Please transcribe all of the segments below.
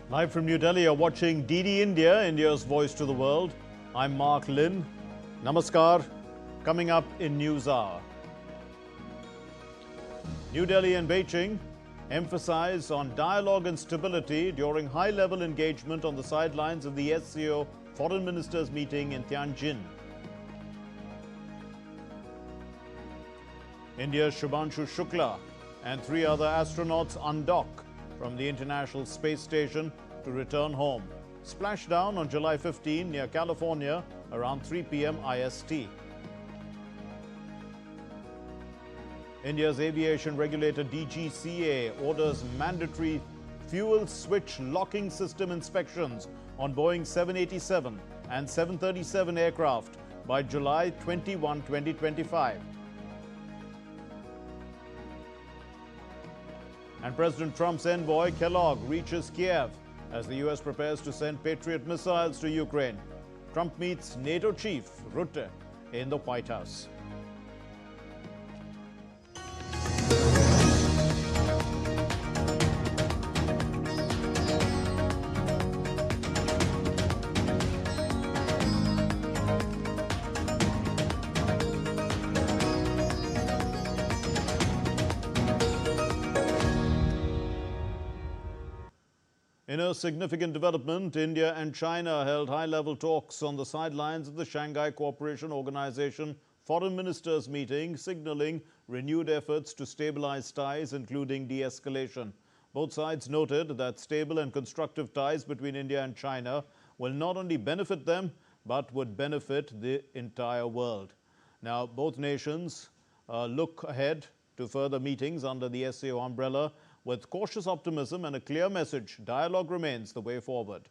Live from New Delhi, you're watching DD India, India's voice to the world. I'm Mark Lynn. Namaskar. Coming up in News Hour. New Delhi and Beijing emphasize on dialogue and stability during high-level engagement on the sidelines of the SCO Foreign Ministers meeting in Tianjin. India's Shubhanshu Shukla and 3 other astronauts undock from the International Space Station to return home. Splashdown on July 15 near California around 3 PM IST. India's aviation regulator DGCA orders mandatory fuel switch locking system inspections on Boeing 787 and 737 aircraft by July 21, 2025. And President Trump's envoy, Kellogg, reaches Kiev as the U.S. prepares to send Patriot missiles to Ukraine. Trump meets NATO chief Rutte in the White House. In a significant development, India and China held high-level talks on the sidelines of the Shanghai Cooperation Organization Foreign Ministers meeting, signaling renewed efforts to stabilize ties, including de-escalation. Both sides noted that stable and constructive ties between India and China will not only benefit them, but would benefit the entire world. Now, both nations look ahead to further meetings under the SCO umbrella with cautious optimism and a clear message: dialogue remains the way forward.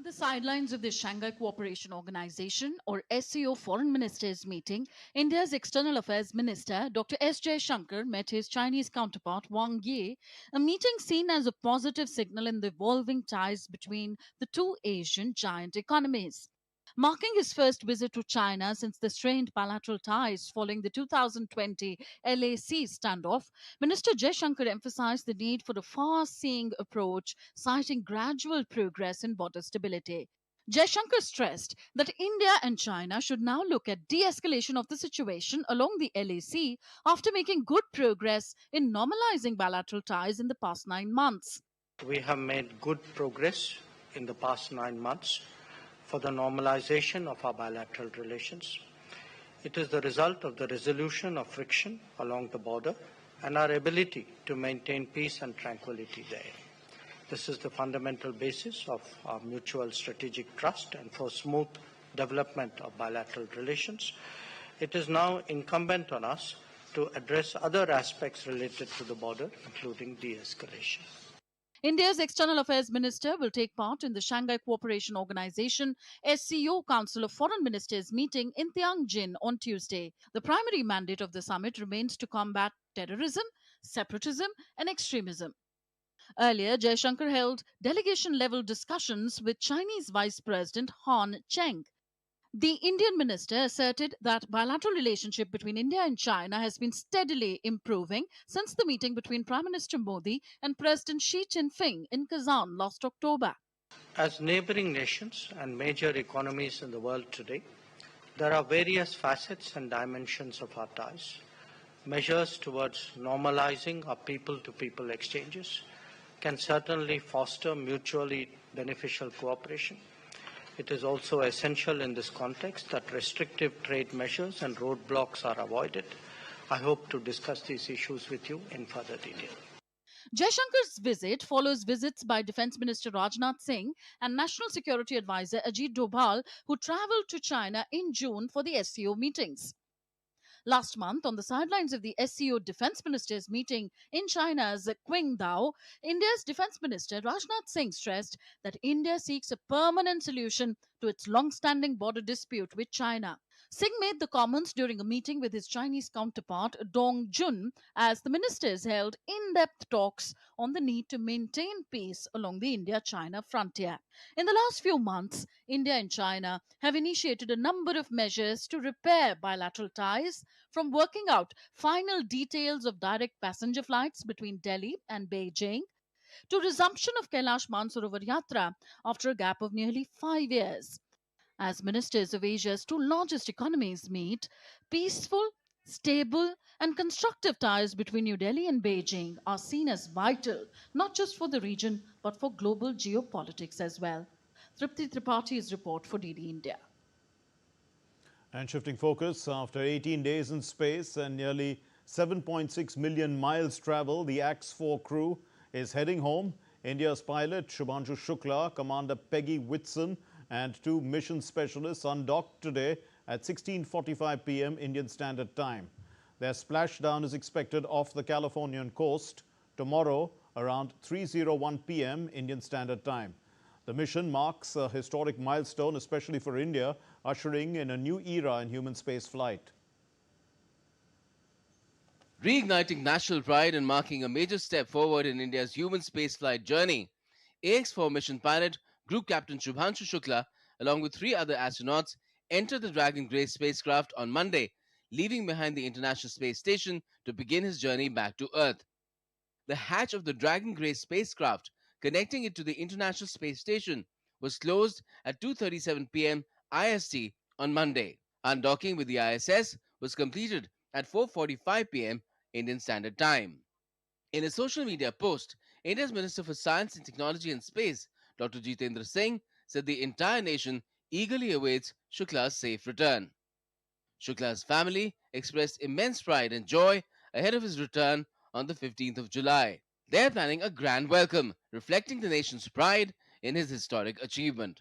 The sidelines of the Shanghai Cooperation Organization, or SCO Foreign Ministers meeting, India's External Affairs Minister Dr. S. Jaishankar met his Chinese counterpart Wang Yi, a meeting seen as a positive signal in the evolving ties between the two Asian giant economies. Marking his first visit to China since the strained bilateral ties following the 2020 LAC standoff, Minister Jaishankar emphasized the need for a far-seeing approach, citing gradual progress in border stability. Jaishankar stressed that India and China should now look at de-escalation of the situation along the LAC after making good progress in normalizing bilateral ties in the past 9 months. We have made good progress in the past 9 months for the normalization of our bilateral relations. It is the result of the resolution of friction along the border and our ability to maintain peace and tranquility there. This is the fundamental basis of our mutual strategic trust and for smooth development of bilateral relations. It is now incumbent on us to address other aspects related to the border, including de-escalation. India's External Affairs Minister will take part in the Shanghai Cooperation Organization SCO Council of Foreign Ministers meeting in Tianjin on Tuesday. The primary mandate of the summit remains to combat terrorism, separatism, and extremism. Earlier, Jaishankar held delegation-level discussions with Chinese Vice President Han Cheng. The Indian minister asserted that bilateral relationship between India and China has been steadily improving since the meeting between Prime Minister Modi and President Xi Jinping in Kazan last October. As neighboring nations and major economies in the world today, there are various facets and dimensions of our ties. Measures towards normalizing our people-to-people exchanges can certainly foster mutually beneficial cooperation. It is also essential in this context that restrictive trade measures and roadblocks are avoided. I hope to discuss these issues with you in further detail. Jaishankar's visit follows visits by Defence Minister Rajnath Singh and National Security Advisor Ajit Doval, who travelled to China in June for the SCO meetings. Last month, on the sidelines of the SCO Defence Ministers meeting in China's Qingdao, India's Defence Minister Rajnath Singh stressed that India seeks a permanent solution to its long-standing border dispute with China. Singh made the comments during a meeting with his Chinese counterpart Dong Jun as the ministers held in-depth talks on the need to maintain peace along the India-China frontier. In the last few months, India and China have initiated a number of measures to repair bilateral ties, from working out final details of direct passenger flights between Delhi and Beijing to resumption of Kailash Mansarovar Yatra after a gap of nearly 5 years. As ministers of Asia's two largest economies meet, peaceful, stable, and constructive ties between New Delhi and Beijing are seen as vital, not just for the region, but for global geopolitics as well. Tripti Tripaঠি's report for DD India. And shifting focus, after 18 days in space and nearly 7.6 million miles traveled, the X-4 crew is heading home. India's pilot Shubhanshu Shukla, Commander Peggy Whitson, and two mission specialists undocked today at 16:45 p.m. Indian Standard Time. Their splashdown is expected off the Californian coast tomorrow around 3:01 p.m. Indian Standard Time. The mission marks a historic milestone, especially for India, ushering in a new era in human space flight. Reigniting national pride and marking a major step forward in India's human spaceflight journey, AX-4 mission pilot Group Captain Shubhanshu Shukla, along with 3 other astronauts, entered the Dragon Grace spacecraft on Monday, leaving behind the International Space Station to begin his journey back to Earth. The hatch of the Dragon Grace spacecraft, connecting it to the International Space Station, was closed at 2:37 p.m. IST on Monday. Undocking with the ISS was completed at 4:45 p.m. Indian Standard Time. In a social media post, India's Minister for Science and Technology and Space, Dr. Jitendra Singh, said the entire nation eagerly awaits Shukla's safe return. Shukla's family expressed immense pride and joy ahead of his return on the 15th of July. They're planning a grand welcome, reflecting the nation's pride in his historic achievement.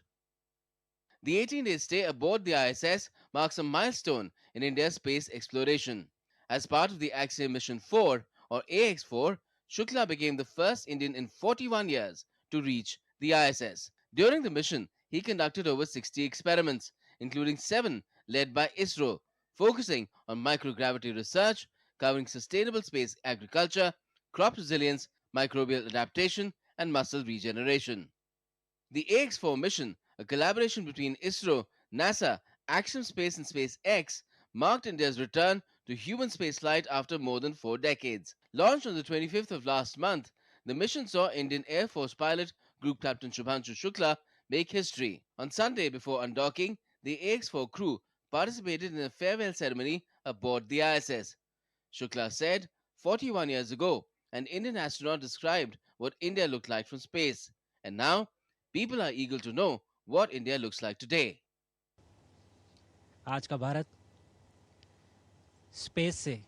The 18-day stay aboard the ISS marks a milestone in India's space exploration. As part of the Axiom Mission 4, or AX-4, Shukla became the first Indian in 41 years to reach the ISS. During the mission, he conducted over 60 experiments, including 7 led by ISRO, focusing on microgravity research, covering sustainable space agriculture, crop resilience, microbial adaptation, and muscle regeneration. The AX-4 mission, a collaboration between ISRO, NASA, Axiom Space, and SpaceX, marked India's return to human spaceflight after more than 4 decades. Launched on the 25th of last month, the mission saw Indian Air Force pilot Group Captain Shubhanshu Shukla make history. On Sunday, before undocking, the AX-4 crew participated in a farewell ceremony aboard the ISS. Shukla said, 41 years ago, an Indian astronaut described what India looked like from space. And now, people are eager to know what India looks like today. आज का Bharat space से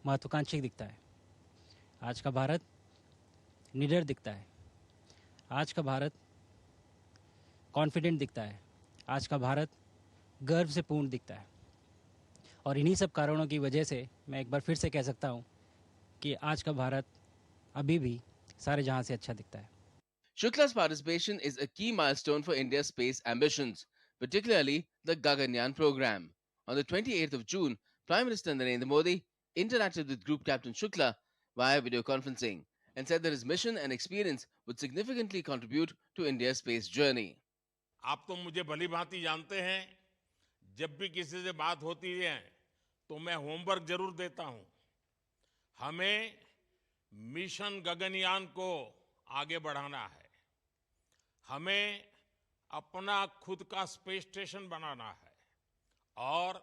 महत्वाकांक्षी दिखता है. आज का भारत निडर दिखता है. आज का भारत कॉन्फिडेंट दिखता है. आज का भारत गर्व से पूर्ण दिखता है. और इन्हीं सब कारणों की वजह से मैं एक बार फिर से कह सकता हूं कि आज का भारत अभी भी सारे जहां से अच्छा दिखता है. Shukla's participation is a key milestone for India's space ambitions, particularly the Gaganyaan program. On the 28th of June, Prime Minister Narendra Modi interacted with Group Captain Shukla via video conferencing and said that his mission and experience would significantly contribute to India's space journey. आप तो मुझे भली भांति जानते हैं, जब भी किसी से बात होती है तो मैं होमवर्क जरूर देता हूं. हमें मिशन गगनयान को आगे बढ़ाना है. हमें अपना खुद का स्पेस स्टेशन बनाना है और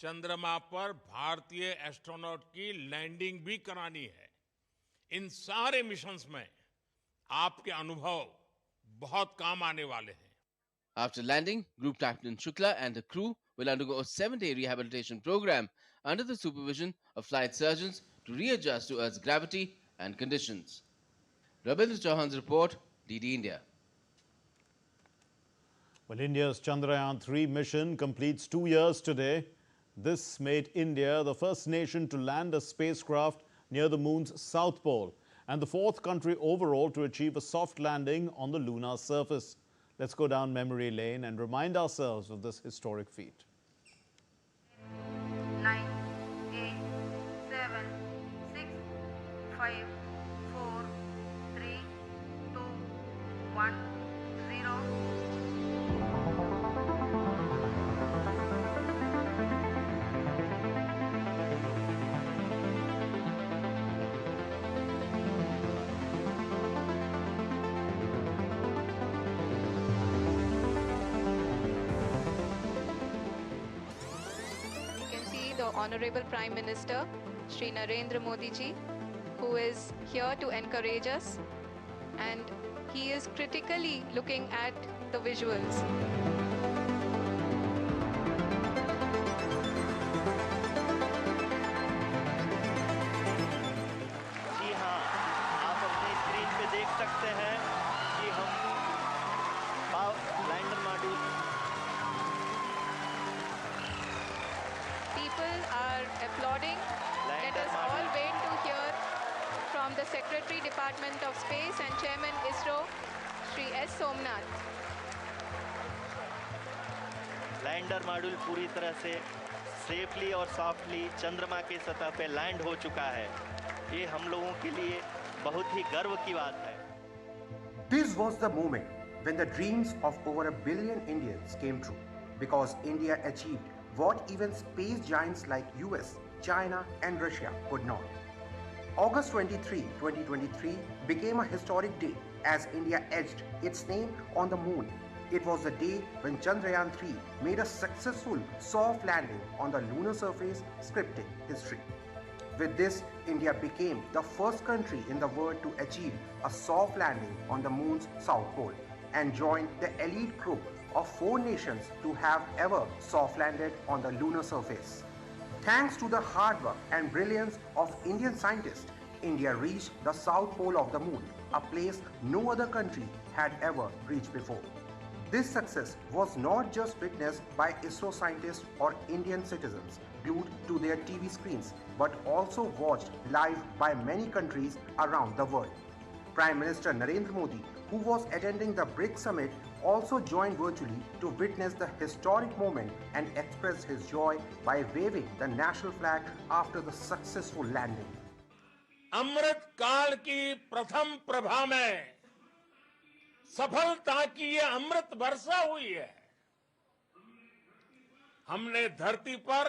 चंद्रमा पर भारतीय एस्ट्रोनॉट की लैंडिंग भी करानी है. इन सारे मिशंस में आपके अनुभव बहुत काम आने वाले हैं. After landing, Group Captain Shukla and the crew will undergo a 7-day rehabilitation program under the supervision of flight surgeons to readjust to Earth's gravity and conditions. Rabindra Chauhan's report, DD India. Well, India's Chandrayaan-3 mission completes 2 years today. This made India the first nation to land a spacecraft near the moon's south pole and the 4th country overall to achieve a soft landing on the lunar surface. Let's go down memory lane and remind ourselves of this historic feat. 9, 8, 7, 6, 5, 4, 3, 2, 1, 0. Honorable Prime Minister, Shri Narendra Modi ji, who is here to encourage us, and he is critically looking at the visuals. जी हाँ, आप अपनी screen पे देख सकते हैं कि हम lander module People are applauding. Let us all wait to hear from the Secretary Department of Space and Chairman ISRO, Shri S. Somnath. Lander module पूरी तरह से सेफली और सॉफ्टली चंद्रमा के सतह पे लैंड हो चुका है। ये हम लोगों के लिए बहुत ही गर्व की बात है। This was the moment when the dreams of over a billion Indians came true, because India achieved what even space giants like US, China and Russia could not. August 23, 2023 became a historic day as India etched its name on the moon. It was the day when Chandrayaan-3 made a successful soft landing on the lunar surface, scripting history. With this, India became the first country in the world to achieve a soft landing on the moon's south pole and joined the elite group of 4 nations to have ever soft landed on the lunar surface. Thanks to the hard work and brilliance of Indian scientists, India reached the south pole of the moon, a place no other country had ever reached before. This success was not just witnessed by ISRO scientists or Indian citizens glued to their TV screens, but also watched live by many countries around the world. Prime Minister Narendra Modi, who was attending the BRICS summit, also joined virtually to witness the historic moment and express his joy by waving the national flag after the successful landing. अमृत काल की प्रथम प्रभा में सफलता की ये अमृत वर्षा हुई है। हमने धरती पर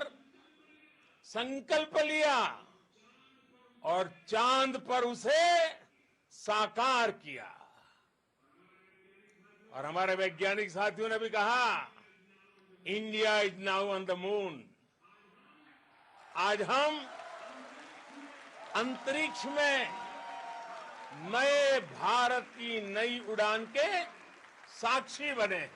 संकल्प लिया और चांद पर उसे साकार किया। और हमारे वैज्ञानिक साथियों ने भी कहा, India is now on the moon. आज हम अंतरिक्ष में नए भारत की नई उड़ान के साक्षी बने हैं।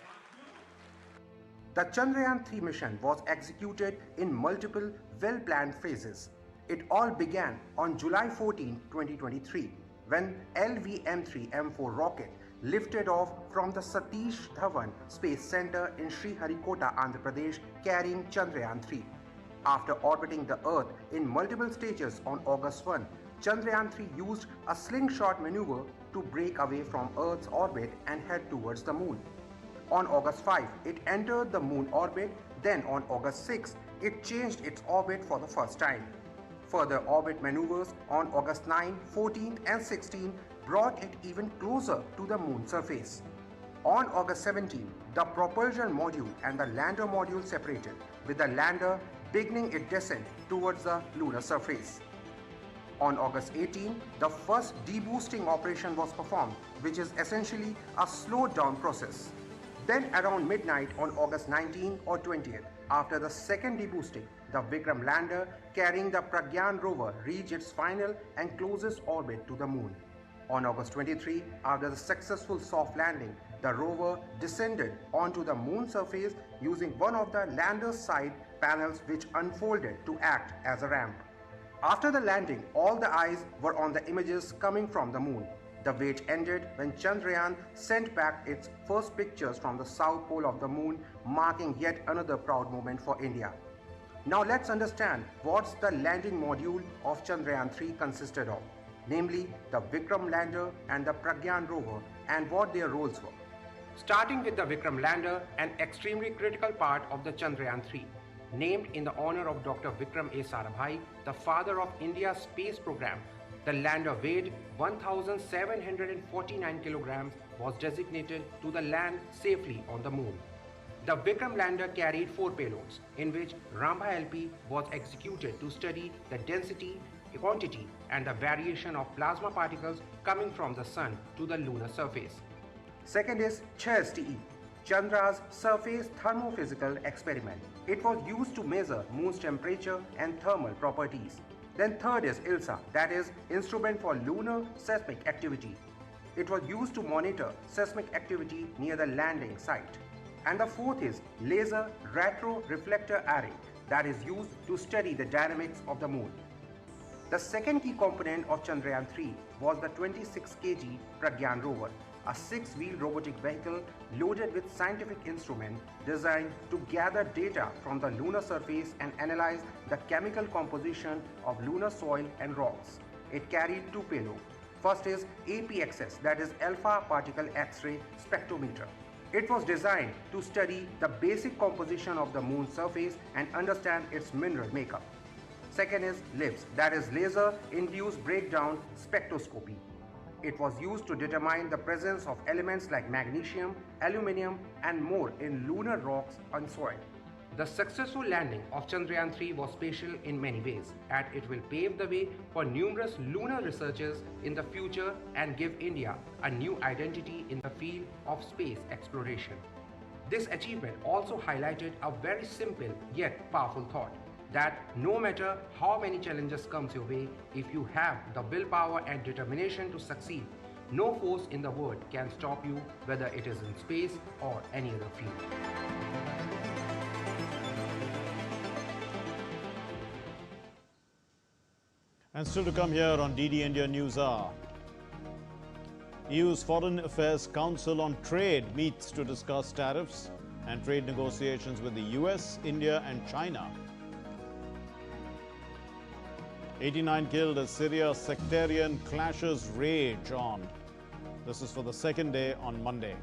The Chandrayaan-3 mission was executed in multiple well-planned phases. It all began on July 14, 2023, when LVM-3M4 rocket lifted off from the Satish Dhawan Space Center in Sriharikota, Andhra Pradesh, carrying Chandrayaan-3. After orbiting the Earth in multiple stages on August 1, Chandrayaan-3 used a slingshot maneuver to break away from Earth's orbit and head towards the Moon. On August 5, it entered the Moon orbit. Then on August 6, it changed its orbit for the first time. Further orbit maneuvers on August 9, 14 and 16 brought it even closer to the Moon surface. On August 17, the propulsion module and the lander module separated, with the lander beginning its descent towards the lunar surface. On August 18, the first deboosting operation was performed, which is essentially a slowed down process. Then around midnight on August 19 or 20th, after the second deboosting, the Vikram lander carrying the Pragyan rover reached its final and closest orbit to the Moon. On August 23, after the successful soft landing, the rover descended onto the Moon surface using one of the lander's side panels, which unfolded to act as a ramp. After the landing, all the eyes were on the images coming from the Moon. The wait ended when Chandrayaan sent back its first pictures from the south pole of the Moon, marking yet another proud moment for India. Now let's understand what the landing module of Chandrayaan-3 consisted of, namely the Vikram lander and the Pragyan rover, and what their roles were. Starting with the Vikram lander, an extremely critical part of the Chandrayaan-3, named in the honor of Dr. Vikram A. Sarabhai, the father of India's space program. The lander weighed 1,749 kilograms, was designated to the land safely on the Moon. The Vikram lander carried 4 payloads, in which Ramba LP was executed to study the density, quantity and the variation of plasma particles coming from the Sun to the lunar surface. Second is CHAIR-STE. Chandra's surface thermophysical experiment. It was used to measure Moon's temperature and thermal properties. Then third is ILSA, that is Instrument for Lunar Seismic Activity. It was used to monitor seismic activity near the landing site. And the fourth is Laser Retro Reflector Array, that is used to study the dynamics of the Moon. The second key component of Chandrayaan-3 was the 26 kg Pragyan rover, a 6-wheel robotic vehicle loaded with scientific instruments designed to gather data from the lunar surface and analyze the chemical composition of lunar soil and rocks. It carried two payloads. First is APXS, that is Alpha Particle X-ray Spectrometer. It was designed to study the basic composition of the Moon's surface and understand its mineral makeup. Second is LIBS, that is Laser Induced Breakdown Spectroscopy. It was used to determine the presence of elements like magnesium, aluminium, and more in lunar rocks and soil. The successful landing of Chandrayaan-3 was special in many ways, and it will pave the way for numerous lunar researchers in the future and give India a new identity in the field of space exploration. This achievement also highlighted a very simple yet powerful thought, that no matter how many challenges comes your way, if you have the willpower and determination to succeed, no force in the world can stop you, whether it is in space or any other field. And still to come here on DD India News Hour. EU's Foreign Affairs Council on Trade meets to discuss tariffs and trade negotiations with the US, India and China. 89 killed as Syria's sectarian clashes rage on. This is for the second day on Monday.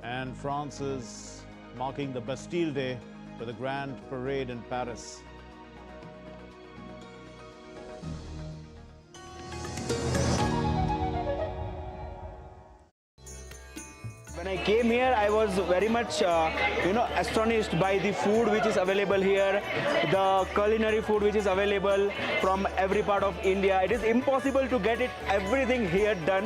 And France is marking the Bastille Day with a grand parade in Paris. When I came here, I was very much, astonished by the food which is available here, the culinary food which is available from every part of India. It is impossible to get everything here done,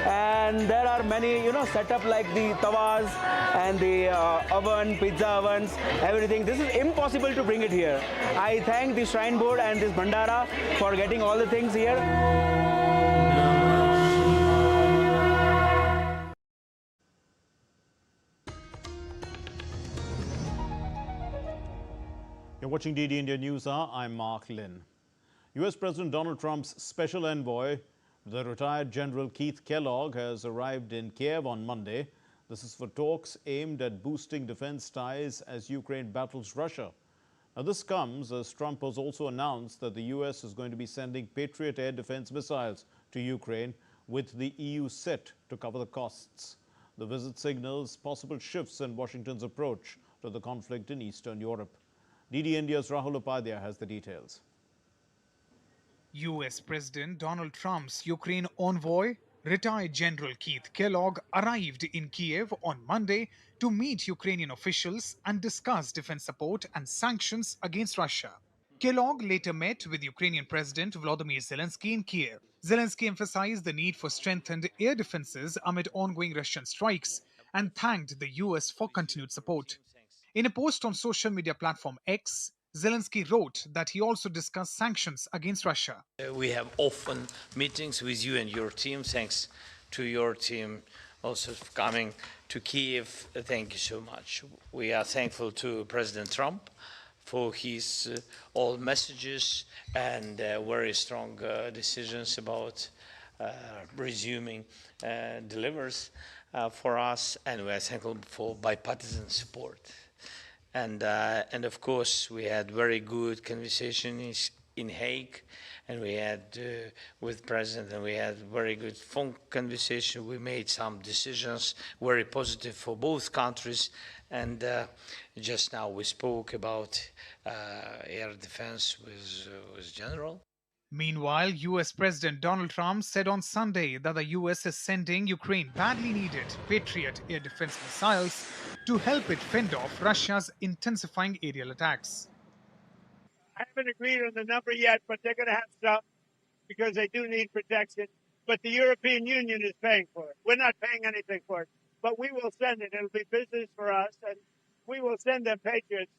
and there are many, setup like the tawas and the oven, pizza ovens, everything. This is impossible to bring it here. I thank the Shrine Board and this Bhandara for getting all the things here. You're watching DD India News Hour. I'm Mark Lynn. US President Donald Trump's special envoy, the retired General Keith Kellogg, has arrived in Kiev on Monday. This is for talks aimed at boosting defense ties as Ukraine battles Russia. Now, this comes as Trump has also announced that the US is going to be sending Patriot air defense missiles to Ukraine, with the EU set to cover the costs. The visit signals possible shifts in Washington's approach to the conflict in Eastern Europe. DD India's Rahul Upadhyay has the details. US President Donald Trump's Ukraine envoy, retired General Keith Kellogg, arrived in Kiev on Monday to meet Ukrainian officials and discuss defense support and sanctions against Russia. Kellogg later met with Ukrainian President Volodymyr Zelensky in Kiev. Zelensky emphasized the need for strengthened air defenses amid ongoing Russian strikes and thanked the US for continued support. In a post on social media platform X, Zelensky wrote that he also discussed sanctions against Russia. We have often meetings with you and your team. Thanks to your team also for coming to Kiev. Thank you so much. We are thankful to President Trump for his all messages and very strong decisions about resuming delivers for us, and we are thankful for bipartisan support. And of course, we had very good conversations in Hague, and we had with President, and we had very good phone conversation. We made some decisions very positive for both countries, and just now we spoke about air defense with General. Meanwhile, US President Donald Trump said on Sunday that the US is sending Ukraine badly needed Patriot air defense missiles to help it fend off Russia's intensifying aerial attacks. I haven't agreed on the number yet, but they're going to have some because they do need protection. but the European Union is paying for it. We're not paying anything for it, but we will send it. It'll be business for us, and we will send them Patriots,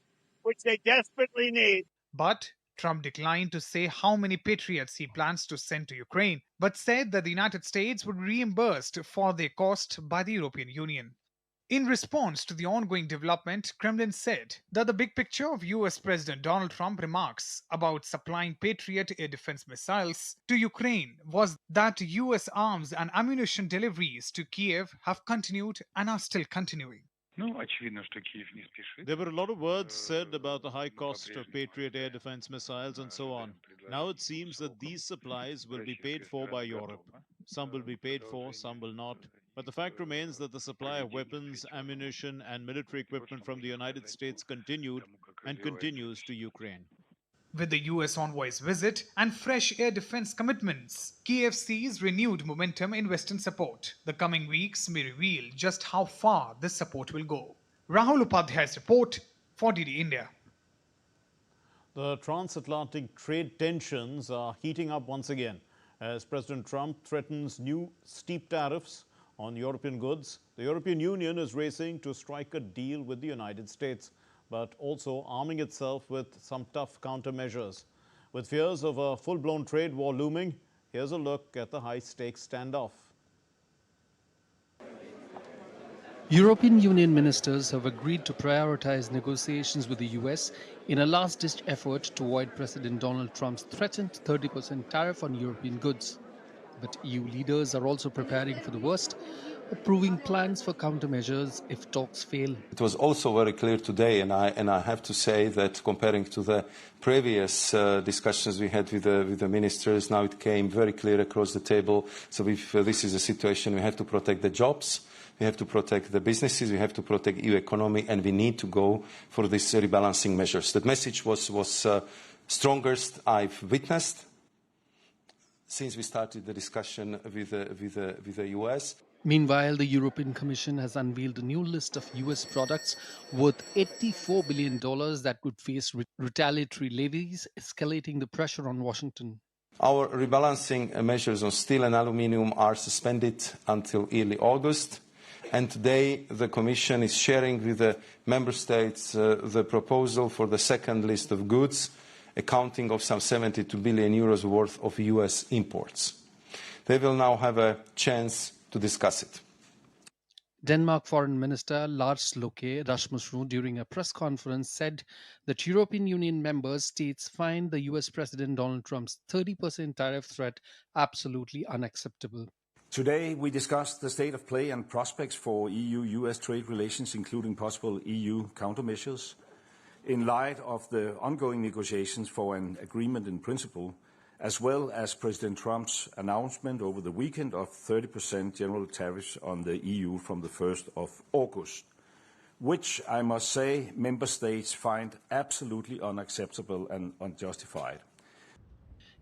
which they desperately need. But Trump declined to say how many Patriots he plans to send to Ukraine, but said that the United States would be reimbursed for their cost by the European Union. In response to the ongoing development, Kremlin said that the big picture of US President Donald Trump remarks about supplying Patriot air defense missiles to Ukraine was that US arms and ammunition deliveries to Kiev have continued and are still continuing. There were a lot of words said about the high cost of Patriot air defense missiles and so on. Now it seems that these supplies will be paid for by Europe. Some will be paid for, some will not. But the fact remains that the supply of weapons, ammunition, and military equipment from the United States continued and continues to Ukraine. With the US envoy's visit and fresh air defense commitments, Kiev sees renewed momentum in Western support. The coming weeks may reveal just how far this support will go. Rahul Upadhyay's report for DD India. The transatlantic trade tensions are heating up once again as President Trump threatens new steep tariffs on European goods. The European Union is racing to strike a deal with the United States, but also arming itself with some tough countermeasures. With fears of a full-blown trade war looming, here's a look at the high-stakes standoff. European Union ministers have agreed to prioritize negotiations with the US in a last-ditch effort to avoid President Donald Trump's threatened 30% tariff on European goods. But EU leaders are also preparing for the worst, approving plans for countermeasures if talks fail. It was also very clear today, and I have to say that comparing to the previous discussions we had with the ministers, now it came very clear across the table. So if this is a situation, we have to protect the jobs, we have to protect the businesses, we have to protect EU economy, and we need to go for these rebalancing measures. That message was strongest I've witnessed since we started the discussion with the US. Meanwhile, the European Commission has unveiled a new list of US products worth $84 billion that could face retaliatory levies, escalating the pressure on Washington. Our rebalancing measures on steel and aluminium are suspended until early August. And today the Commission is sharing with the Member States the proposal for the second list of goods, accounting of some 72 billion euros worth of US imports. They will now have a chance to discuss it. Denmark Foreign Minister Lars Løkke Rasmussen, during a press conference, said that European Union member states find the US President Donald Trump's 30% tariff threat absolutely unacceptable. Today, we discussed the state of play and prospects for EU-US trade relations, including possible EU countermeasures. In light of the ongoing negotiations for an agreement in principle, as well as President Trump's announcement over the weekend of 30% general tariffs on the EU from the 1st of August, which I must say member states find absolutely unacceptable and unjustified.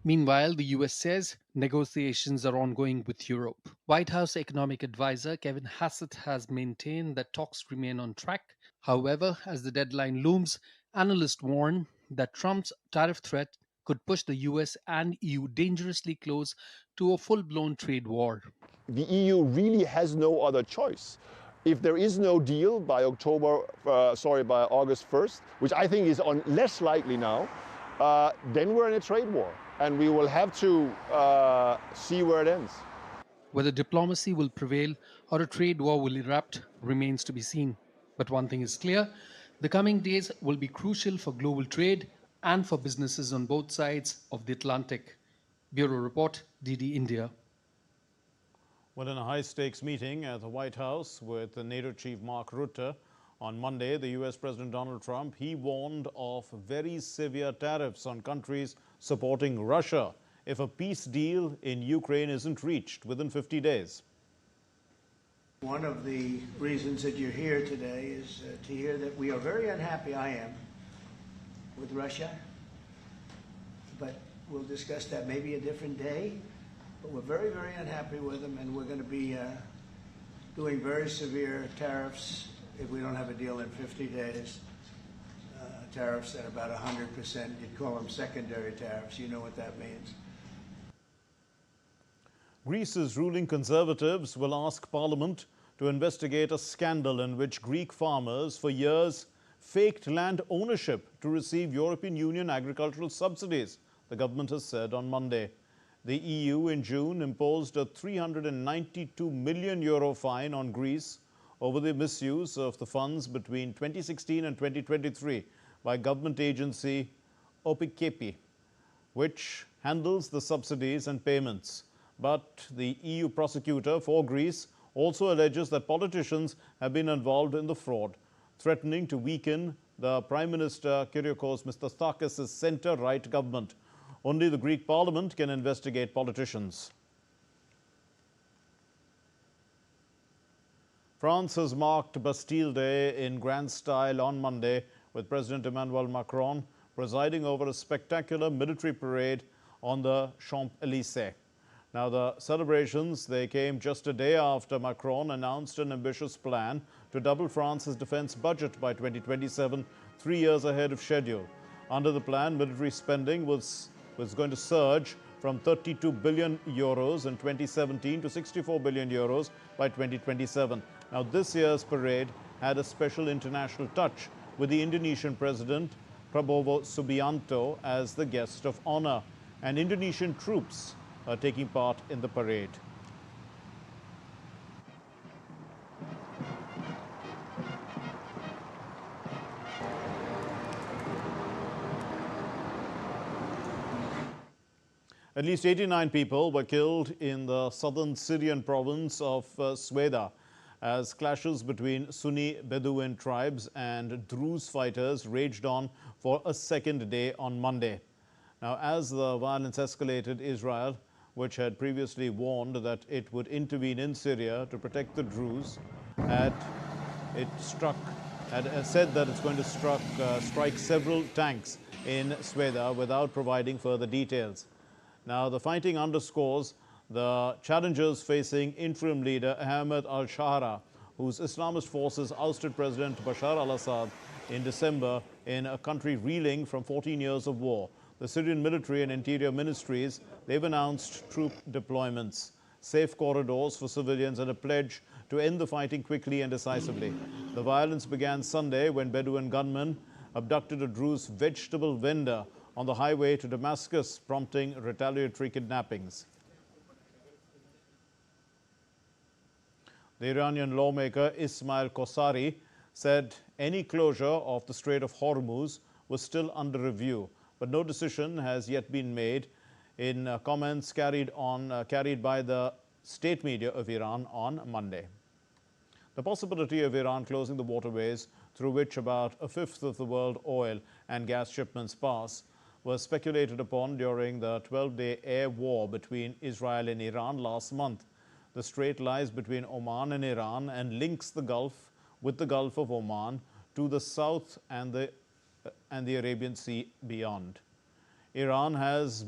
Meanwhile, the US says negotiations are ongoing with Europe. White House economic advisor Kevin Hassett has maintained that talks remain on track. However, as the deadline looms, analysts warn that Trump's tariff threat could push the US and EU dangerously close to a full-blown trade war. The EU really has no other choice. If there is no deal by by August 1st, which I think is less likely now, then we're in a trade war, and we will have to see where it ends. Whether diplomacy will prevail or a trade war will erupt remains to be seen. But one thing is clear, the coming days will be crucial for global trade and for businesses on both sides of the Atlantic. Bureau Report, DD India. Well, in a high-stakes meeting at the White House with the NATO chief Mark Rutte on Monday, the US President Donald Trump, he warned of very severe tariffs on countries supporting Russia if a peace deal in Ukraine isn't reached within 50 days. One of the reasons that you're here today is to hear that we are very unhappy, I am, with Russia, but we'll discuss that maybe a different day. But we're very, very unhappy with them, and we're going to be doing very severe tariffs if we don't have a deal in 50 days. Tariffs at about 100%. You'd call them secondary tariffs. You know what that means. Greece's ruling Conservatives will ask Parliament to investigate a scandal in which Greek farmers for years faked land ownership to receive European Union agricultural subsidies, the government has said on Monday. The EU in June imposed a €392 million fine on Greece over the misuse of the funds between 2016 and 2023 by government agency ODOP, which handles the subsidies and payments. But the EU prosecutor for Greece also alleges that politicians have been involved in the fraud, threatening to weaken the Prime Minister Kyriakos Mitsotakis' centre-right government. Only the Greek parliament can investigate politicians. France has marked Bastille Day in grand style on Monday, with President Emmanuel Macron presiding over a spectacular military parade on the Champs-Élysées. Now, the celebrations, they came just a day after Macron announced an ambitious plan to double France's defense budget by 2027, 3 years ahead of schedule. Under the plan, military spending was going to surge from €32 billion in 2017 to €64 billion by 2027. Now, this year's parade had a special international touch, with the Indonesian President Prabowo Subianto as the guest of honor, and Indonesian troops are taking part in the parade. At least 89 people were killed in the southern Syrian province of Sweda as clashes between Sunni Bedouin tribes and Druze fighters raged on for a second day on Monday. Now, as the violence escalated, Israel, which had previously warned that it would intervene in Syria to protect the Druze, had said that it's going to strike several tanks in Sweda without providing further details. Now, the fighting underscores the challenges facing interim leader Ahmed al-Shara, whose Islamist forces ousted President Bashar al-Assad in December in a country reeling from 14 years of war. The Syrian military and interior ministries, they've announced troop deployments, safe corridors for civilians, and a pledge to end the fighting quickly and decisively. The violence began Sunday when Bedouin gunmen abducted a Druze vegetable vendor on the highway to Damascus, prompting retaliatory kidnappings. The Iranian lawmaker Ismail Kosari said any closure of the Strait of Hormuz was still under review, but no decision has yet been made, in comments carried by the state media of Iran on Monday. The possibility of Iran closing the waterways through which about a fifth of the world oil and gas shipments pass was speculated upon during the 12-day air war between Israel and Iran last month. The strait lies between Oman and Iran and links the Gulf with the Gulf of Oman to the south and the Arabian Sea beyond. Iran has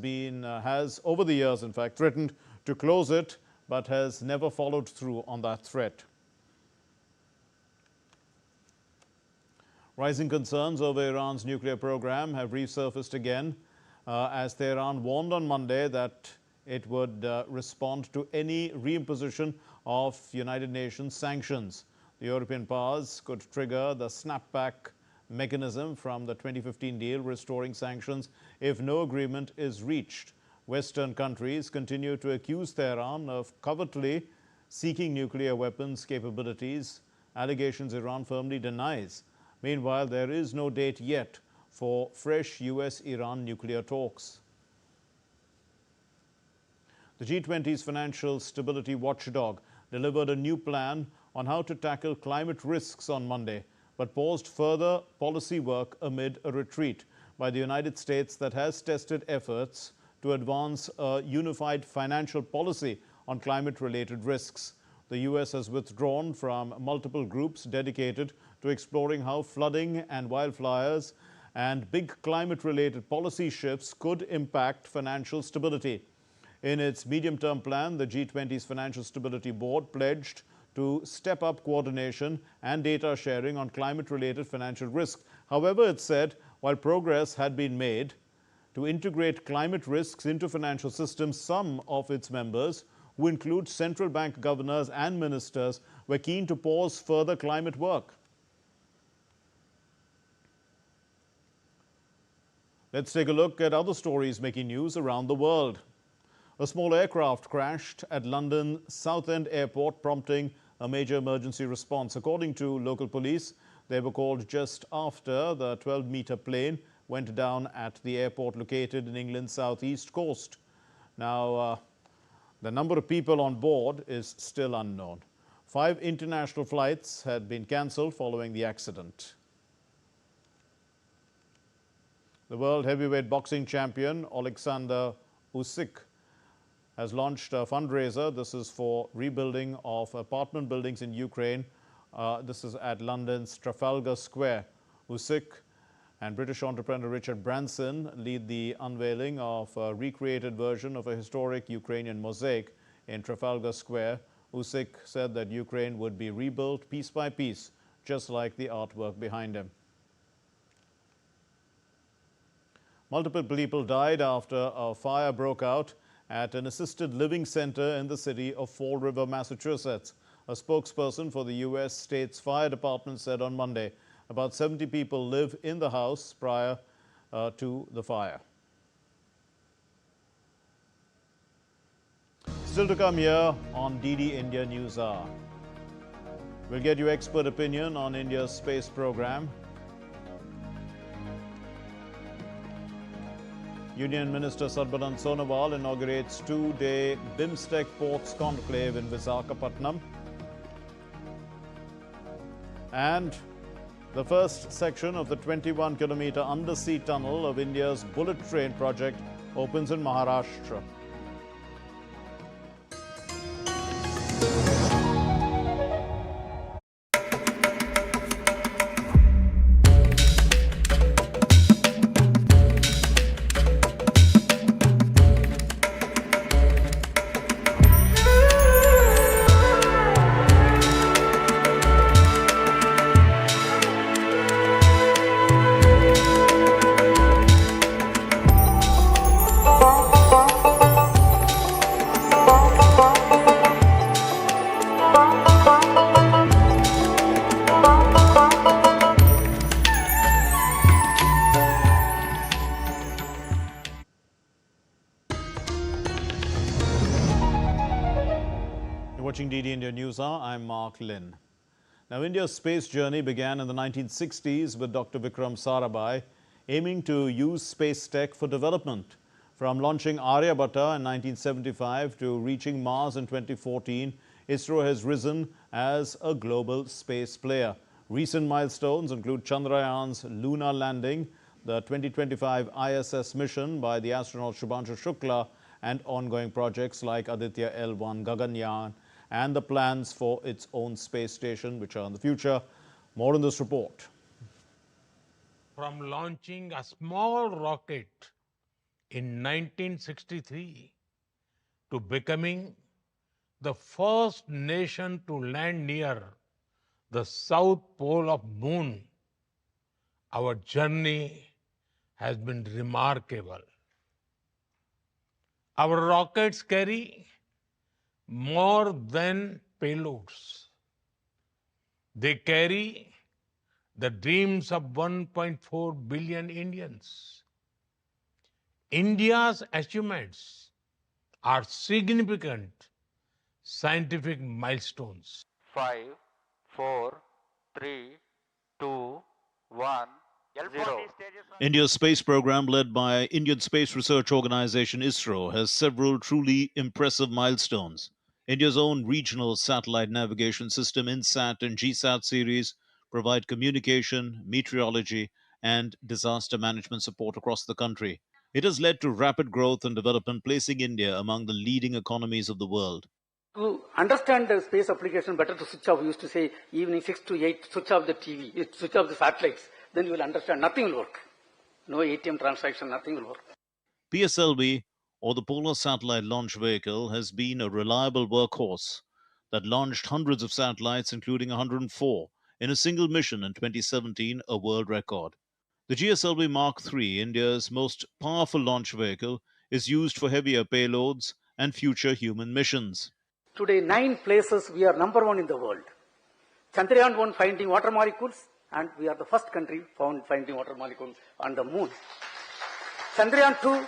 over the years, in fact, threatened to close it, but has never followed through on that threat. Rising concerns over Iran's nuclear program have resurfaced again as Tehran warned on Monday that it would respond to any reimposition of United Nations sanctions. The European powers could trigger the snapback mechanism from the 2015 deal restoring sanctions if no agreement is reached. Western countries continue to accuse Tehran of covertly seeking nuclear weapons capabilities, allegations Iran firmly denies. Meanwhile, there is no date yet for fresh US-Iran nuclear talks. The G20's financial stability watchdog delivered a new plan on how to tackle climate risks on Monday, but paused further policy work amid a retreat by the United States that has tested efforts to advance a unified financial policy on climate-related risks. The US has withdrawn from multiple groups dedicated to exploring how flooding and wildfires and big climate-related policy shifts could impact financial stability. In its medium-term plan, the G20's Financial Stability Board pledged to step up coordination and data sharing on climate-related financial risk. However, it said, while progress had been made to integrate climate risks into financial systems, some of its members who include central bank governors and ministers, were keen to pause further climate work. Let's take a look at other stories making news around the world. A small aircraft crashed at London Southend Airport, prompting a major emergency response. According to local police, they were called just after the 12-meter plane went down at the airport located in England's southeast coast. Now, the number of people on board is still unknown. 5 international flights had been cancelled following the accident. The world heavyweight boxing champion Alexander Usyk has launched a fundraiser. This is for rebuilding of apartment buildings in Ukraine. This is at London's Trafalgar Square. Usyk and British entrepreneur Richard Branson lead the unveiling of a recreated version of a historic Ukrainian mosaic in Trafalgar Square. Usyk said that Ukraine would be rebuilt piece by piece, just like the artwork behind him. Multiple people died after a fire broke out at an assisted living center in the city of Fall River, Massachusetts. A spokesperson for the U.S. State's Fire Department said on Monday about 70 people live in the house prior to the fire. Still to come here on DD India Newshour. We'll get you expert opinion on India's space program. Union Minister Sarbanan Sonowal inaugurates 2-day BIMSTEC Ports Conclave in Visakhapatnam. And the first section of the 21-kilometer undersea tunnel of India's bullet train project opens in Maharashtra. Watching DD India Newshour, I'm Mark Lynn. Now, India's space journey began in the 1960s with Dr. Vikram Sarabhai aiming to use space tech for development. From launching Aryabhatta in 1975 to reaching Mars in 2014, ISRO has risen as a global space player. Recent milestones include Chandrayaan's lunar landing, the 2025 ISS mission by the astronaut Shubhanshu Shukla, and ongoing projects like Aditya L1 Gaganyaan and the plans for its own space station, which are in the future. More in this report. From launching a small rocket in 1963 to becoming the first nation to land near the south pole of moon, our journey has been remarkable. Our rockets carry more than payloads. They carry the dreams of 1.4 billion Indians. India's achievements are significant scientific milestones. 5, 4, 3, 2, 1, 0. India's space program, led by Indian Space Research Organization ISRO, has several truly impressive milestones. India's own regional satellite navigation system, INSAT and GSAT series, provide communication, meteorology, and disaster management support across the country. It has led to rapid growth and development, placing India among the leading economies of the world. To understand the space application, better to switch off. We used to say evening 6 to 8, switch off the TV, switch off the satellites. Then you will understand. Nothing will work. No ATM transaction, nothing will work. PSLV, or the Polar Satellite Launch Vehicle, has been a reliable workhorse that launched hundreds of satellites, including 104, in a single mission in 2017, a world record. The GSLV Mark III, India's most powerful launch vehicle, is used for heavier payloads and future human missions. Today, 9 places we are number 1 in the world. Chandrayaan 1 finding water molecules, and we are the first country finding water molecules on the moon. Chandrayaan 2,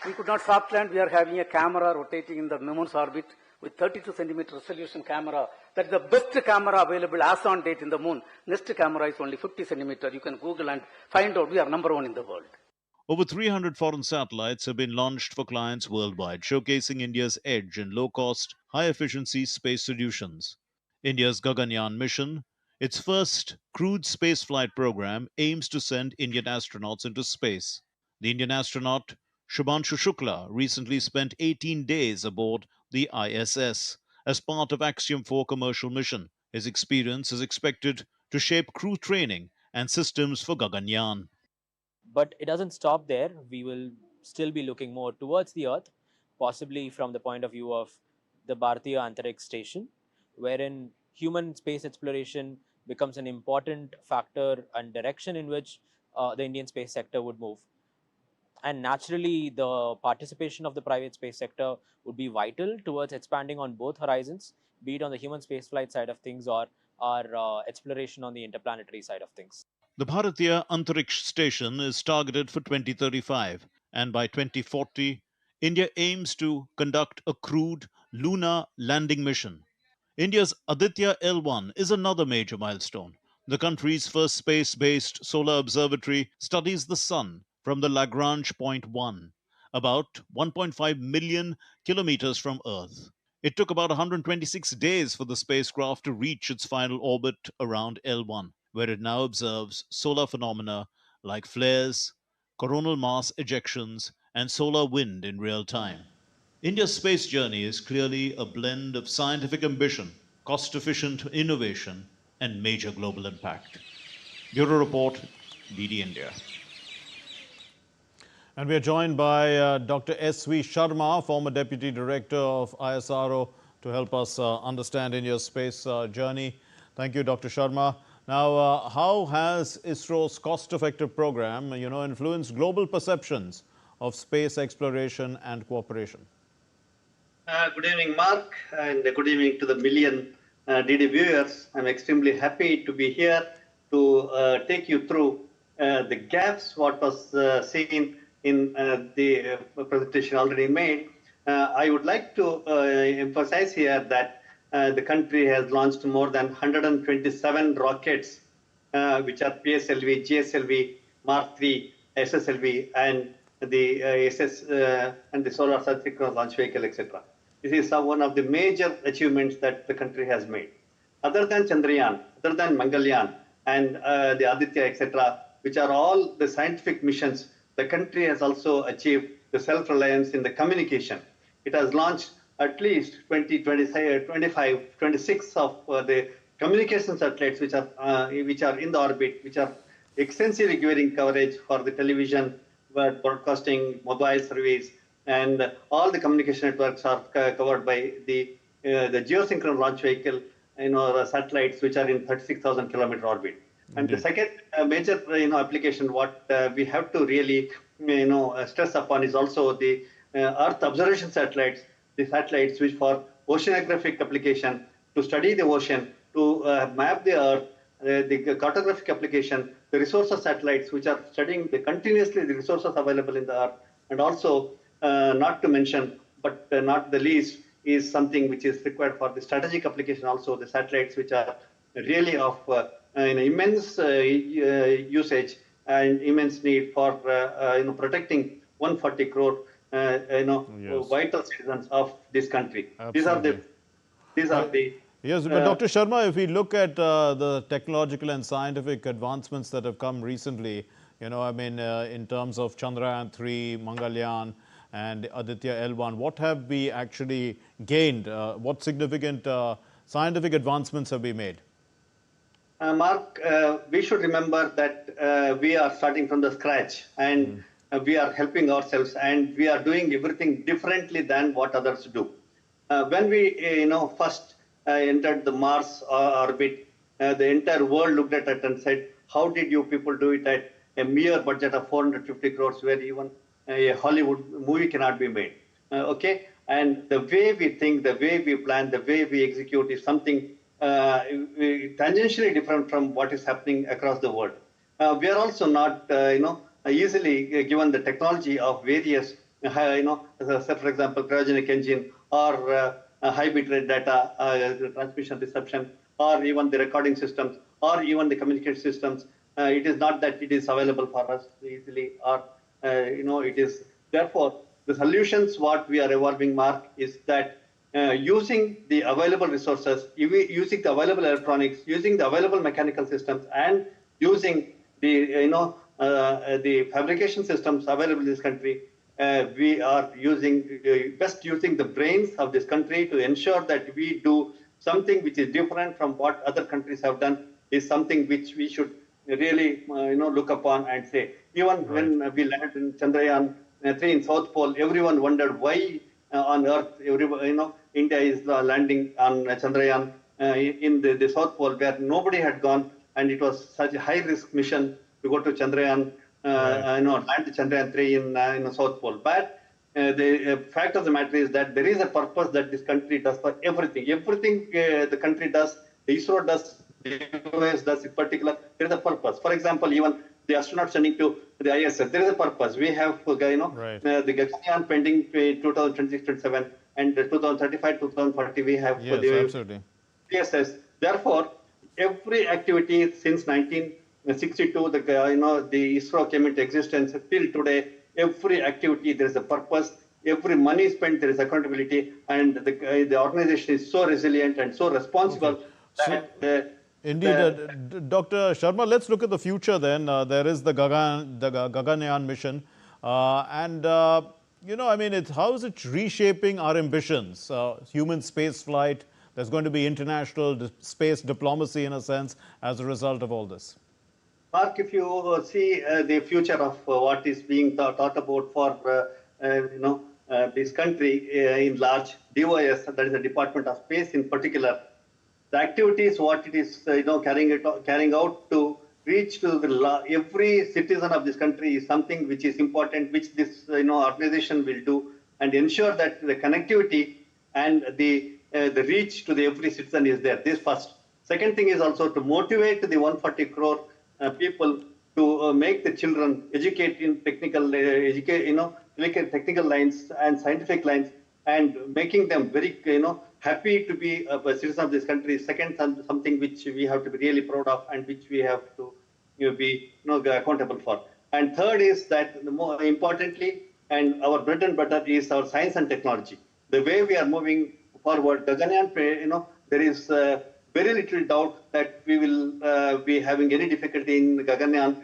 we could not soft land. We are having a camera rotating in the moon's orbit with 32 centimeter resolution camera. That is the best camera available as on date in the moon. Next camera is only 50 centimeter. You can Google and find out we are number 1 in the world. Over 300 foreign satellites have been launched for clients worldwide, showcasing India's edge in low-cost, high-efficiency space solutions. India's Gaganyaan mission, its first crewed spaceflight program, aims to send Indian astronauts into space. The Indian astronaut Shubhanshu Shukla recently spent 18 days aboard the ISS as part of Axiom 4 commercial mission. His experience is expected to shape crew training and systems for Gaganyaan. But it doesn't stop there. We will still be looking more towards the Earth, possibly from the point of view of the Bharatiya Antariksh Station, wherein human space exploration becomes an important factor and direction in which the Indian space sector would move. And naturally, the participation of the private space sector would be vital towards expanding on both horizons, be it on the human spaceflight side of things or exploration on the interplanetary side of things. The Bharatiya Antariksh Station is targeted for 2035, and by 2040, India aims to conduct a crewed lunar landing mission. India's Aditya L1 is another major milestone. The country's first space-based solar observatory studies the sun from the Lagrange point 1, about 1.5 million kilometers from Earth. It took about 126 days for the spacecraft to reach its final orbit around L1, where it now observes solar phenomena like flares, coronal mass ejections, and solar wind in real time. India's space journey is clearly a blend of scientific ambition, cost-efficient innovation, and major global impact. Bureau Report, DD India. And we are joined by Dr. S.V. Sharma, former Deputy Director of ISRO, to help us understand India's space journey. Thank you, Dr. Sharma. Now, how has ISRO's cost-effective program, influenced global perceptions of space exploration and cooperation? Good evening, Mark, and good evening to the million DD viewers. I'm extremely happy to be here to take you through the gaps, what was seen in the presentation already made. I would like to emphasize here that the country has launched more than 127 rockets, which are PSLV, GSLV, Mark III, SSLV, and the SS and the Solar Synchronous Launch Vehicle, etc. This is one of the major achievements that the country has made. Other than Chandrayaan, other than Mangalyaan, and the Aditya, etc., which are all the scientific missions, the country has also achieved the self-reliance in the communication. It has launched at least 26 of the communication satellites which are in the orbit, which are extensively giving coverage for the television, broadcasting, mobile service, and all the communication networks are covered by the geosynchronous launch vehicle, satellites which are in 36,000 kilometer orbit. And the second major application, what we have to really stress upon is also the Earth observation satellites, the satellites which for oceanographic application, to study the ocean, to map the Earth, the cartographic application, the resources satellites which are studying continuously the resources available in the Earth, and also not to mention, but not the least, is something which is required for the strategic application also, the satellites which are really of immense usage and immense need for protecting 140 crore vital citizens of this country. Absolutely. These are the Yes, but Dr. Sharma, if we look at the technological and scientific advancements that have come recently, in terms of Chandrayaan 3, Mangalyaan, and Aditya L1, what have we actually gained? What significant scientific advancements have we made? Mark, we should remember that we are starting from the scratch, and we are helping ourselves, and we are doing everything differently than what others do. When we first entered the Mars orbit, the entire world looked at it and said, how did you people do it at a mere budget of 450 crores where even a Hollywood movie cannot be made? And the way we think, the way we plan, the way we execute is something tangentially different from what is happening across the world. We are also not, easily given the technology of various, for example, cryogenic engine or high bitrate data transmission reception, or even the recording systems, or even the communication systems. It is not that it is available for us easily, or it is. Therefore, the solutions what we are evolving, Mark, is that using the available resources, using the available electronics, using the available mechanical systems, and using the the fabrication systems available in this country, we are best using the brains of this country to ensure that we do something which is different from what other countries have done, is something which we should really look upon and say. Even when we landed in Chandrayaan 3 in South Pole, everyone wondered why on Earth, India is landing on Chandrayaan in the South Pole, where nobody had gone, and it was such a high-risk mission to go to Chandrayaan, land Chandrayaan 3 in South Pole. But the fact of the matter is that there is a purpose that this country does for everything. Everything the country does, the ISRO does, the US does in particular, there is a purpose. For example, even the astronauts sending to the ISS, there is a purpose. We have, the Gaganyaan pending 2026-27, and 2035-2040 we have for the ISS. Therefore, every activity since 1962, the ISRO came into existence till today, every activity there is a purpose. Every money spent, there is accountability, and the organization is so resilient and so responsible. Indeed, Dr. Sharma, let's look at the future then. There is the Gaganyaan mission. How is it reshaping our ambitions? Human space flight, there's going to be international space diplomacy in a sense as a result of all this. Mark, if you see the future of what is being thought about for, this country in large, DOS, that is the Department of Space in particular, the activities what it is carrying out to reach to every citizen of this country is something which is important, which this organization will do, and ensure that the connectivity and the reach to every citizen is there. This first. Second thing is also to motivate the 140 crore people to make the children educate in technical technical lines and scientific lines, and making them very happy to be a citizen of this country. Second, something which we have to be really proud of and which we have to be accountable for. And third is that more importantly, and our bread and butter is our science and technology. The way we are moving forward, Gaganyaan, there is very little doubt that we will be having any difficulty in the Gaganyaan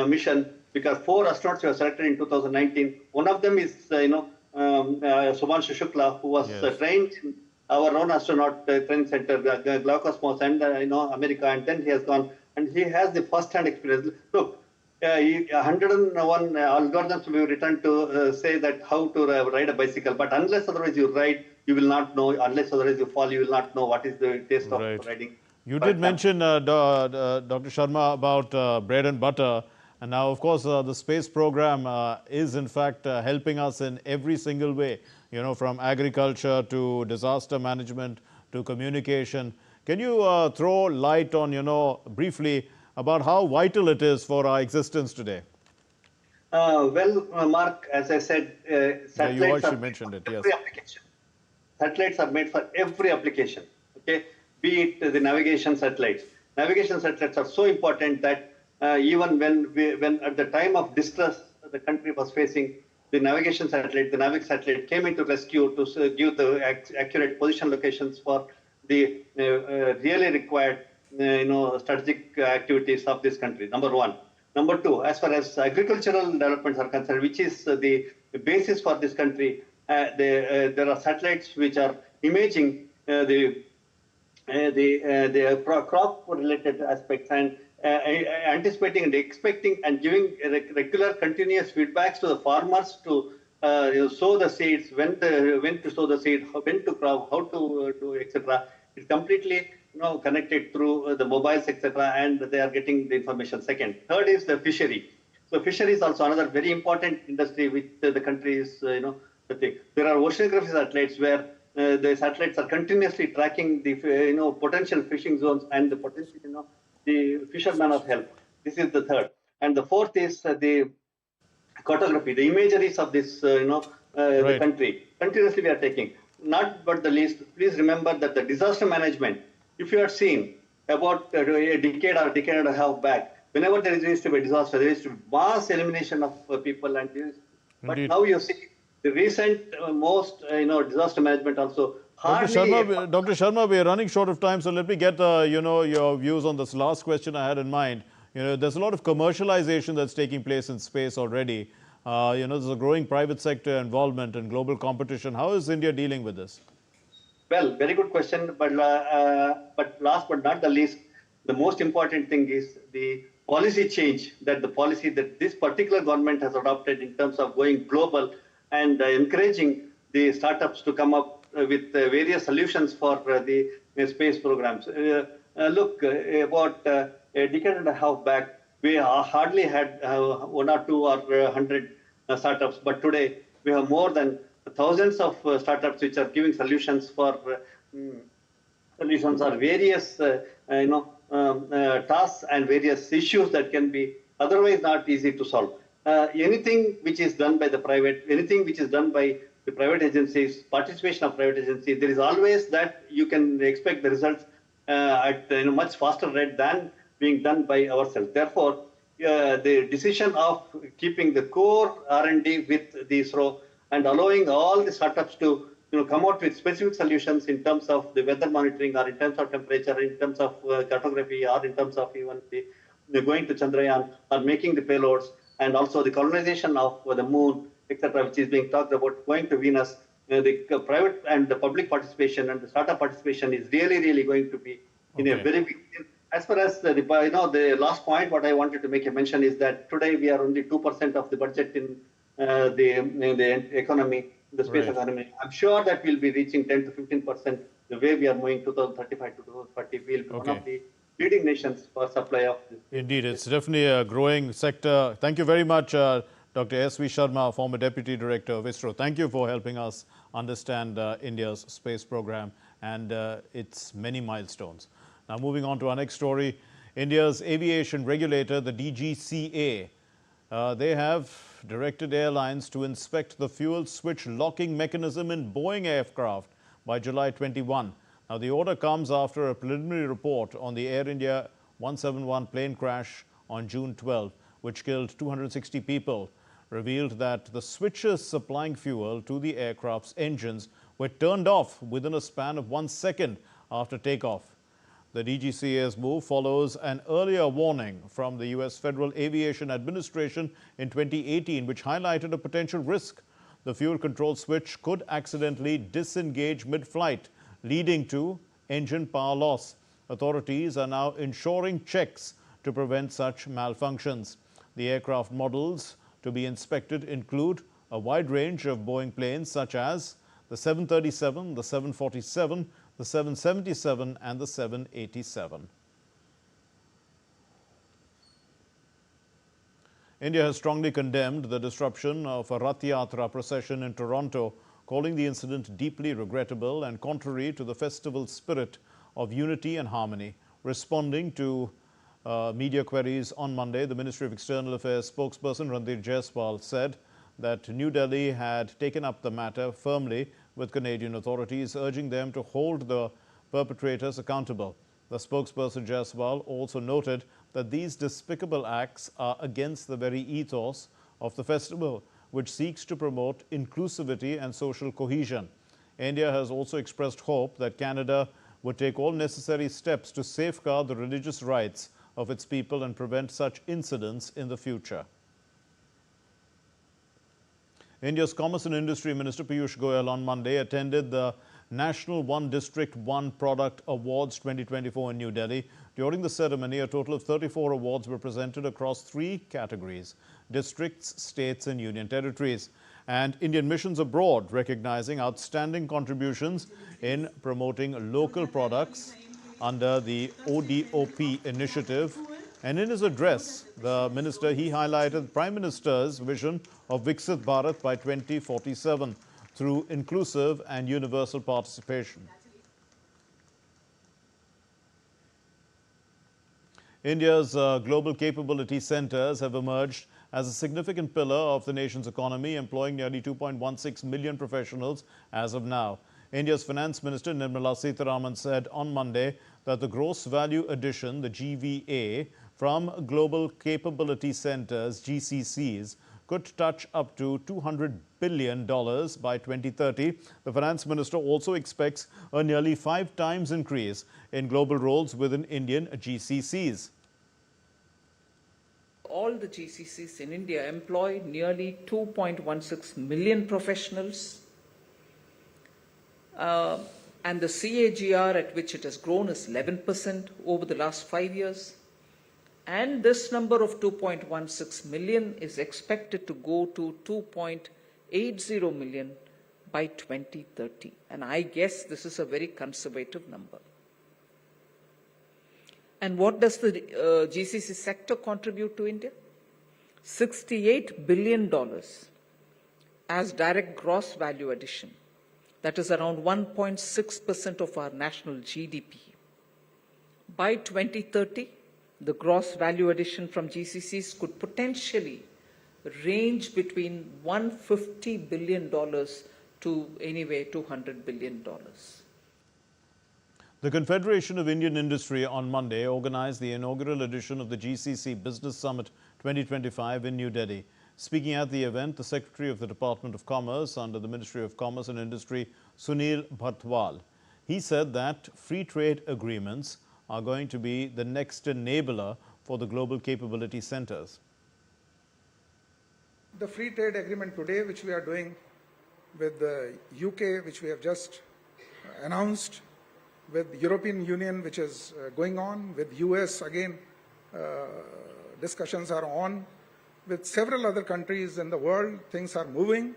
mission, because 4 astronauts were selected in 2019. One of them is Subhanshu Shukla, who was trained in our own astronaut training center, Glaucosmos, and America, and then he has gone, and he has the first-hand experience. Look, 101 algorithms will be written to say that how to ride a bicycle, but unless otherwise you ride, you will not know. Unless otherwise you fall, you will not know what is the taste of riding. You did mention, Dr. Sharma, about bread and butter. And now, of course, the space program is, in fact, helping us in every single way, from agriculture to disaster management to communication. Can you throw light on, briefly, about how vital it is for our existence today? Mark, as I said, satellites you actually mentioned it, yes. Satellites are made for every application, okay? Be it the navigation satellites. Navigation satellites are so important that even when at the time of distress the country was facing, the navigation satellite, the NAVIC satellite came into rescue to give the accurate position locations for the really required strategic activities of this country, number one. Number two, as far as agricultural developments are concerned, which is the basis for this country, there are satellites which are imaging the crop-related aspects and anticipating and expecting and giving regular continuous feedbacks to the farmers to sow the seeds, when to sow the seed, when to crop, how to do, etc. It's completely connected through the mobiles, etc., and they are getting the information. Second. Third is the fishery. So fishery is also another very important industry which the country is the thing. There are oceanography satellites where the satellites are continuously tracking the potential fishing zones and the potential the fishermen of help. This is the third, and the fourth is the cartography, the imageries of this the country. Continuously we are taking. Not but the least, please remember that the disaster management, if you have seen about a decade or decade and a half back, whenever there used to be a disaster, there used to be mass elimination of people and but now you see the recent most disaster management also hardly. Dr. Sharma, we are running short of time, so let me get your views on this last question I had in mind. There's a lot of commercialization that's taking place in space already. There's a growing private sector involvement and global competition. How is India dealing with this? Well, very good question. But last but not the least, the most important thing is the policy change that this particular government has adopted in terms of going global and encouraging the startups to come up with various solutions for the space programs. Look, about a decade and a half back, we hardly had 1 or 2 or 100 startups, but today we have more than thousands of startups which are giving solutions for solutions or various tasks and various issues that can be otherwise not easy to solve. Anything which is done by the private, anything which is done by the private agencies, participation of private agencies, there is always that you can expect the results at a much faster rate than being done by ourselves. Therefore, the decision of keeping the core R&D with the ISRO and allowing all the startups to come out with specific solutions in terms of the weather monitoring or in terms of temperature, in terms of cartography or in terms of even the going to Chandrayaan or making the payloads and also the colonization of the moon, etc., which is being talked about, going to Venus. The private and the public participation and the startup participation is really going to be in a very big. As far as the last point, what I wanted to make a mention is that today we are only 2% of the budget in the economy, the space economy. I'm sure that we'll be reaching 10 to 15%. The way we are moving 2035 to 2040, we'll be one of the leading nations for supply of this. Indeed, it's definitely a growing sector. Thank you very much, Dr. S.V. Sharma, former Deputy Director of ISRO. Thank you for helping us understand India's space program and its many milestones. Now, moving on to our next story, India's aviation regulator, the DGCA, they have directed airlines to inspect the fuel switch locking mechanism in Boeing aircraft by July 21. Now, the order comes after a preliminary report on the Air India 171 plane crash on June 12, which killed 260 people, revealed that the switches supplying fuel to the aircraft's engines were turned off within a span of 1 second after takeoff. The DGCA's move follows an earlier warning from the U.S. Federal Aviation Administration in 2018, which highlighted a potential risk. The fuel control switch could accidentally disengage mid-flight, leading to engine power loss. Authorities are now ensuring checks to prevent such malfunctions. The aircraft models to be inspected include a wide range of Boeing planes such as the 737, the 747, the 777 and the 787. India has strongly condemned the disruption of a Rath Yatra procession in Toronto, calling the incident deeply regrettable and contrary to the festival spirit of unity and harmony. Responding to media queries on Monday, the Ministry of External Affairs spokesperson Ranveer Jaiswal said that New Delhi had taken up the matter firmly with Canadian authorities, urging them to hold the perpetrators accountable. The spokesperson Jaiswal also noted that these despicable acts are against the very ethos of the festival, which seeks to promote inclusivity and social cohesion. India has also expressed hope that Canada would take all necessary steps to safeguard the religious rights of its people and prevent such incidents in the future. India's Commerce and Industry Minister Piyush Goyal on Monday attended the National One District, One Product Awards 2024 in New Delhi. During the ceremony, a total of 34 awards were presented across 3 categories: districts, states and union territories, and Indian missions abroad, recognizing outstanding contributions in promoting local products under the ODOP initiative. And in his address, the minister, he highlighted Prime Minister's vision of Viksit Bharat by 2047. through inclusive and universal participation. India's global capability centers have emerged as a significant pillar of the nation's economy, employing nearly 2.16 million professionals as of now. India's Finance Minister Nirmala Sitharaman said on Monday that the gross value addition, the GVA, from Global Capability Centers, GCCs, could touch up to $200 billion by 2030. The Finance Minister also expects a nearly 5 times increase in global roles within Indian GCCs. All the GCCs in India employ nearly 2.16 million professionals. And the CAGR at which it has grown is 11% over the last 5 years. And this number of 2.16 million is expected to go to 2.80 million by 2030. And I guess this is a very conservative number. And what does the GCC sector contribute to India? $68 billion as direct gross value addition. That is around 1.6% of our national GDP. By 2030, the gross value addition from GCCs could potentially range between $150 billion to anyway $200 billion. The Confederation of Indian Industry on Monday organized the inaugural edition of the GCC Business Summit 2025 in New Delhi. Speaking at the event, the Secretary of the Department of Commerce under the Ministry of Commerce and Industry, Sunil Bhartwal, he said that free trade agreements are going to be the next enabler for the global capability centers. The free trade agreement today, which we are doing with the UK, which we have just announced, with the European Union, which is going on, with US, again, discussions are on, with several other countries in the world, things are moving.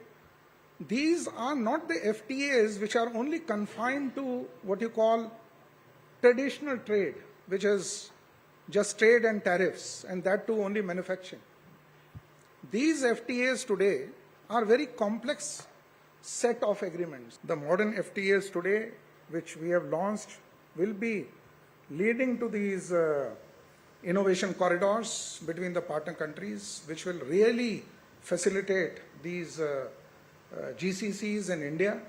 These are not the FTAs which are only confined to what you call traditional trade, which is just trade and tariffs, and that too only manufacturing. These FTAs today are very complex set of agreements. The modern FTAs today, which we have launched, will be leading to these innovation corridors between the partner countries, which will really facilitate these GCCs in India.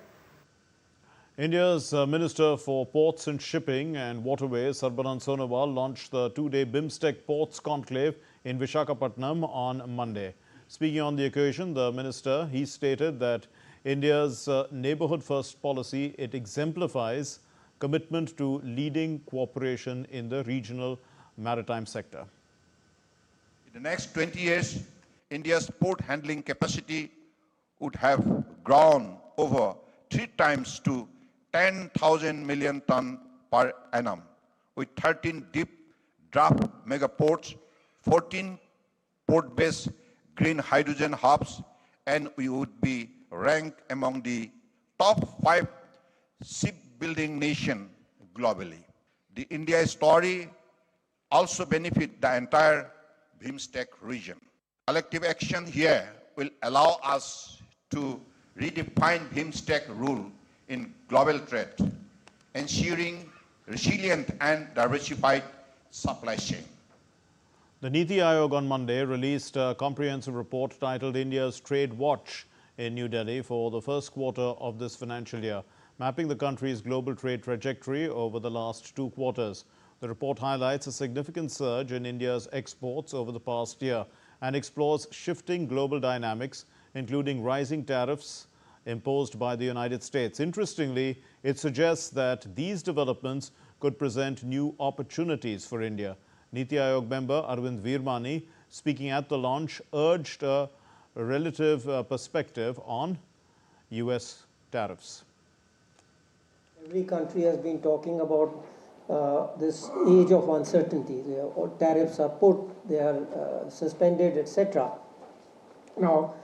India's Minister for Ports and Shipping and Waterways, Sarbanan Sonowal, launched the 2-day BIMSTEC Ports Conclave in Visakhapatnam on Monday. Speaking on the occasion, the minister, he stated that India's neighborhood first policy, it exemplifies commitment to leading cooperation in the regional maritime sector. In the next 20 years, India's port handling capacity would have grown over 3 times to 10,000 million ton per annum, with 13 deep draft megaports, 14 port-based green hydrogen hubs, and we would be ranked among the top 5 shipbuilding nations globally. The India story also benefits the entire BIMSTEC region. Collective action here will allow us to redefine BIMSTEC rule in global trade, ensuring resilient and diversified supply chain. The NITI Aayog on Monday released a comprehensive report titled India's Trade Watch in New Delhi for the first quarter of this financial year, mapping the country's global trade trajectory over the last 2 quarters. The report highlights a significant surge in India's exports over the past year and explores shifting global dynamics, including rising tariffs imposed by the United States. Interestingly, it suggests that these developments could present new opportunities for India. NITI Aayog member Arvind Veermani, speaking at the launch, urged a relative perspective on US tariffs. Every country has been talking about this age of uncertainty. Tariffs are put, they are suspended, etc. Now,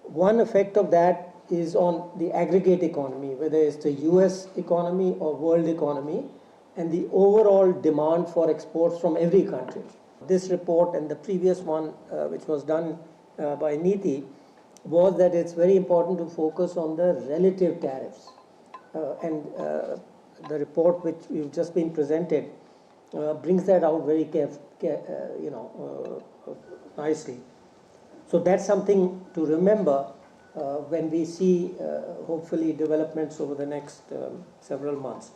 one effect of that is on the aggregate economy, whether it's the US economy or world economy, and the overall demand for exports from every country. This report and the previous one, which was done by NITI, was that it's very important to focus on the relative tariffs. The report which you've just been presented brings that out very nicely. So that's something to remember when we see hopefully developments over the next several months.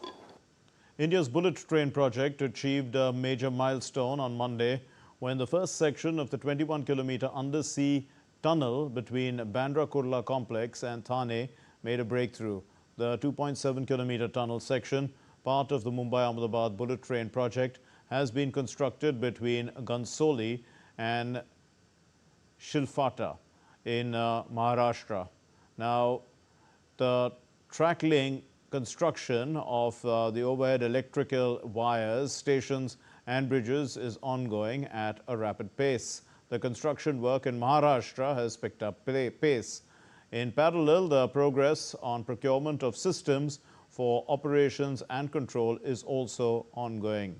India's bullet train project achieved a major milestone on Monday when the first section of the 21-kilometer undersea tunnel between Bandra Kurla complex and Thane made a breakthrough. The 2.7-kilometer tunnel section, part of the Mumbai-Ahmedabad bullet train project, has been constructed between Gansoli and Shilfata in Maharashtra. Now, the track laying construction of the overhead electrical wires, stations and bridges is ongoing at a rapid pace. The construction work in Maharashtra has picked up pace. In parallel, the progress on procurement of systems for operations and control is also ongoing.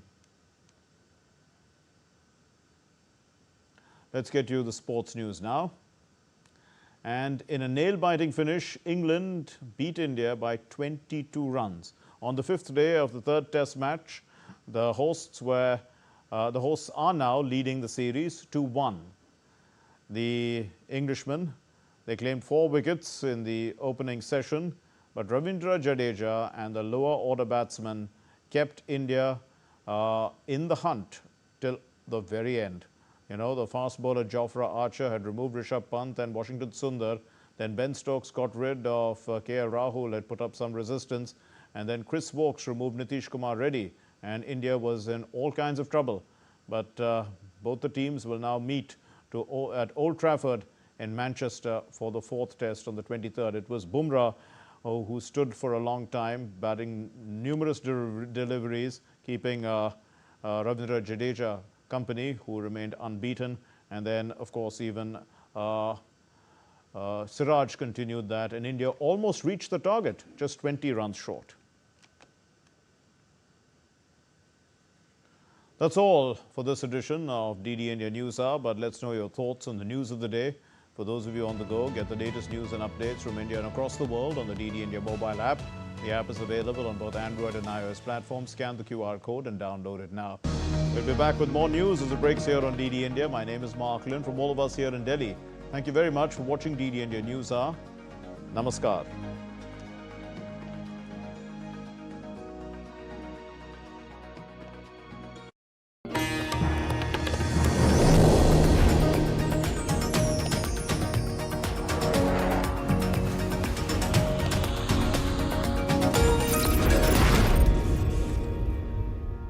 Let's get you the sports news now. And in a nail-biting finish, England beat India by 22 runs. On the fifth day of the third test match, the hosts are now leading the series 2-1. The Englishmen, they claimed 4 wickets in the opening session, but Ravindra Jadeja and the lower order batsmen kept India in the hunt till the very end. You know, the fast bowler Jofra Archer had removed Rishabh Pant and Washington Sundar. Then Ben Stokes got rid of KL Rahul, had put up some resistance. And then Chris Wokes removed Nitish Kumar Reddy. And India was in all kinds of trouble. But both the teams will now meet at Old Trafford in Manchester for the 4th test on the 23rd. It was Bumrah who stood for a long time, batting numerous deliveries, keeping Ravindra Jadeja company, who remained unbeaten. And then, of course, even Siraj continued that, and India almost reached the target, just 20 runs short. That's all for this edition of DD India News Hour, but let's know your thoughts on the news of the day. For those of you on the go, get the latest news and updates from India and across the world on the DD India mobile app. The app is available on both Android and iOS platforms. Scan the QR code and download it now. We'll be back with more news as it breaks here on DD India. My name is Mark Lynn from all of us here in Delhi. Thank you very much for watching DD India News Hour. Namaskar.